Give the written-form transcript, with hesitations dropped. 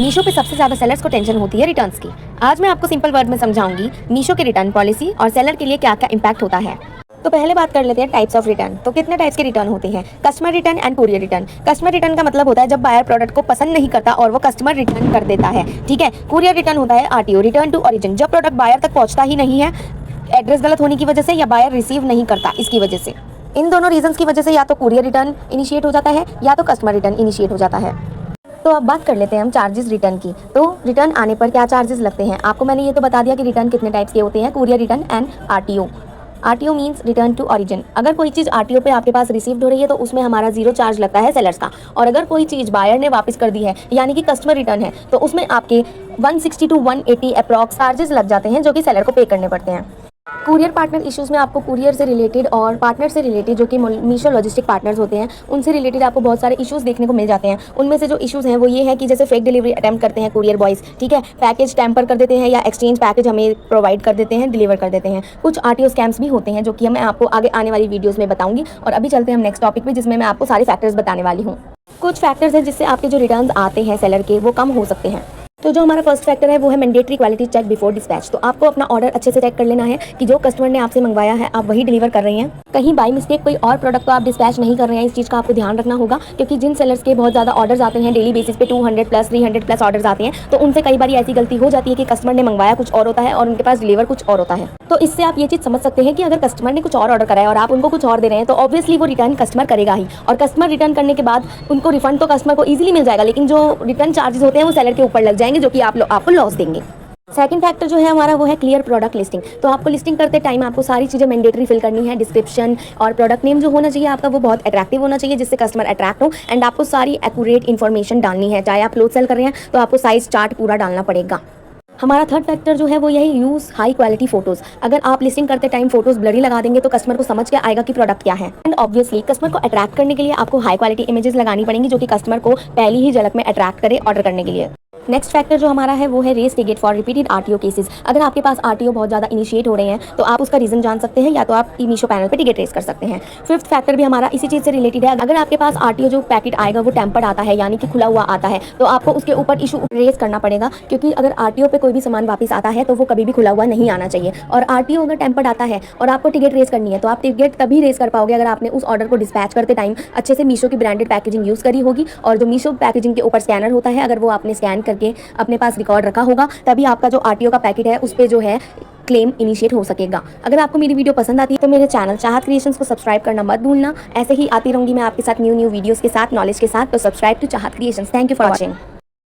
मीशो पे सबसे ज़्यादा सेलर्स को टेंशन होती है रिटर्न्स की। आज मैं आपको सिंपल वर्ड में समझाऊंगी मीशो के रिटर्न पॉलिसी और सेलर के लिए क्या क्या इम्पैक्ट होता है। तो पहले बात कर लेते हैं टाइप्स ऑफ रिटर्न। तो कितने टाइप्स के रिटर्न होते हैं? Customer return and courier return. Customer return का मतलब होता है जब बायर प्रोडक्ट को पसंद नहीं करता और वो कस्टमर रिटर्न कर देता है, ठीक है। कुरियर रिटर्न होता है आरटीओ, रिटर्न टू ओरिजिन, जब प्रोडक्ट बायर तक पहुंचता ही नहीं है, एड्रेस गलत होने की वजह से या बायर रिसीव नहीं करता इसकी वजह से। इन दोनों रीजंस की वजह से या तो कुरियर रिटर्न इनिशिएट हो जाता है या तो कस्टमर रिटर्न इनिशिएट हो जाता है। तो अब बात कर लेते हैं हम चार्जेस रिटर्न की। तो रिटर्न आने पर क्या चार्जेस लगते हैं? आपको मैंने ये तो बता दिया कि रिटर्न कितने टाइप्स के होते हैं, courier return and RTO. RTO means return to origin. अगर कोई चीज़ आरटीओ पे आपके पास रिसीव्ड हो रही है तो उसमें हमारा 0 चार्ज लगता है सेलर्स का। और अगर कोई चीज़ बायर ने वापस कर दी है यानी कि कस्टमर रिटर्न है तो उसमें आपके 160 टू 180 अप्रॉक्स चार्जेस लग जाते हैं जो कि सेलर को पे करने पड़ते हैं। कुरियर पार्टनर इश्यूज़ में आपको कुरियर से रिलेटेड और पार्टनर से रिलेटेड जो कि मीशो लॉजिस्टिक पार्टनर्स होते हैं उनसे रिलेटेड आपको बहुत सारे इश्यूज़ देखने को मिल जाते हैं। उनमें से जो इश्यूज़ हैं वो ये है कि जैसे फेक डिलीवरी अटेम्प्ट करते हैं कुरियर बॉयज़, ठीक है, पैकेज टैम्पर कर देते हैं या एक्सचेंज पैकेज हमें प्रोवाइड कर देते हैं, डिलीवर कर देते हैं। कुछ आरटीओ स्कैम्स भी होते हैं जो कि मैं आपको आगे आने वाली वीडियोज़ में बताऊँगी। और अभी चलते हैं हम नेक्स्ट टॉपिक पे जिसमें मैं आपको सारे फैक्टर्स बताने वाली हूँ। कुछ फैक्टर्स हैं जिससे आपके जो रिटर्न आते हैं सेलर के वो कम हो सकते हैं। तो जो हमारा फर्स्ट फैक्टर है वो है mandatory quality check before dispatch. तो आपको अपना ऑर्डर अच्छे से चेक कर लेना है कि जो कस्टमर ने आपसे मंगवाया है आप वही डिलीवर कर रही हैं। कहीं बाय मिस्टेक कोई और प्रोडक्ट तो आप डिस्पैच नहीं कर रहे हैं, इस चीज़ का आपको ध्यान रखना होगा। क्योंकि जिन सेलर्स के बहुत ज़्यादा ऑर्डर्स आते हैं डेली बेसिस पे 200 प्लस 300 प्लस ऑर्डर्स आते हैं तो उनसे कई बार ऐसी गलती हो जाती है कि कस्टमर ने मंगवाया कुछ और होता है और उनके पास डिलीवर कुछ और होता है। तो इससे आप ये चीज़ समझ सकते हैं कि अगर कस्टमर ने कुछ और ऑर्डर करा है और आप उनको कुछ और दे रहे हैं तो ऑब्वियसली वो रिटर्न कस्टमर करेगा ही। और कस्टमर रिटर्न करने के बाद उनको रिफंड तो कस्टमर को ईजिली मिल जाएगा, लेकिन जो रिटर्न चार्जेस होते हैं वो सेलर के ऊपर लग जाएंगे जो कि आपको लॉस देंगे। सेकंड फैक्टर जो है हमारा वो है क्लियर प्रोडक्ट लिस्टिंग। तो आपको लिस्टिंग करते टाइम आपको सारी चीज़ें मैंडेटरी फिल करनी है। डिस्क्रिप्शन और प्रोडक्ट नेम जो होना चाहिए आपका वो बहुत अट्रैक्टिव होना चाहिए जिससे कस्टमर अट्रैक्ट हो। एंड आपको सारी एक्यूरेट इन्फॉर्मेशन डालनी है। चाहे आप क्लोथ सेल कर रहे हैं तो आपको साइज चार्ट पूरा डालना पड़ेगा। हमारा थर्ड फैक्टर जो है वो यही यूज़ हाई क्वालिटी फोटोज़। अगर आप लिस्टिंग करते टाइम फोटोज़ ब्लरी लगा देंगे तो कस्टमर को समझ के आएगा कि प्रोडक्ट क्या है। एंड ऑब्वियसली कस्टमर को अट्रैक्ट करने के लिए आपको हाई क्वालिटी इमेजेस लगानी पड़ेंगी जो कि कस्टमर को पहली ही झलक में अट्रैक्ट करे ऑर्डर करने के लिए। नेक्स्ट फैक्टर जो हमारा है वो है raise ticket for repeated RTO cases. अगर आपके पास आरटीओ बहुत ज़्यादा इनिशिएट हो रहे हैं तो आप उसका रीज़न जान सकते हैं या तो आप मीशो पैनल पे टिकट रेस कर सकते हैं। फिफ्थ फैक्टर भी हमारा इसी चीज़ से रिलेटेड है। अगर आपके पास आरटीओ जो पैकेट आएगा वो टेम्पर्ड आता है यानी कि खुला हुआ आता है तो आपको उसके ऊपर इशू रेस करना पड़ेगा। क्योंकि अगर आरटीओ पे कोई भी सामान वापस आता है तो वो कभी भी खुला हुआ नहीं आना चाहिए। और आरटीओ अगर टेम्पर्ड आता है और आपको टिकट रेस करनी है तो आप टिकट तभी रेस कर पाओगे अगर आपने उस ऑर्डर को डिस्पैच करते टाइम अच्छे से मीशो की ब्रांडेड पैकेजिंग यूज़ करी होगी। और जो मीशो पैकेजिंग के ऊपर स्कैनर होता है अगर वो आपने स्कैन करके अपने पास रिकॉर्ड रखा होगा तभी आपका जो आरटीओ का पैकेट है उस पे जो है क्लेम इनिशिएट हो सकेगा। अगर आपको मेरी वीडियो पसंद आती है तो मेरे चैनल चाहत क्रिएशंस को सब्सक्राइब करना मत भूलना। ऐसे ही आती रहूंगी मैं आपके साथ न्यू वीडियोस के साथ, नॉलेज के साथ। तो सब्सक्राइब टू चाहत creations. Thank you for watching.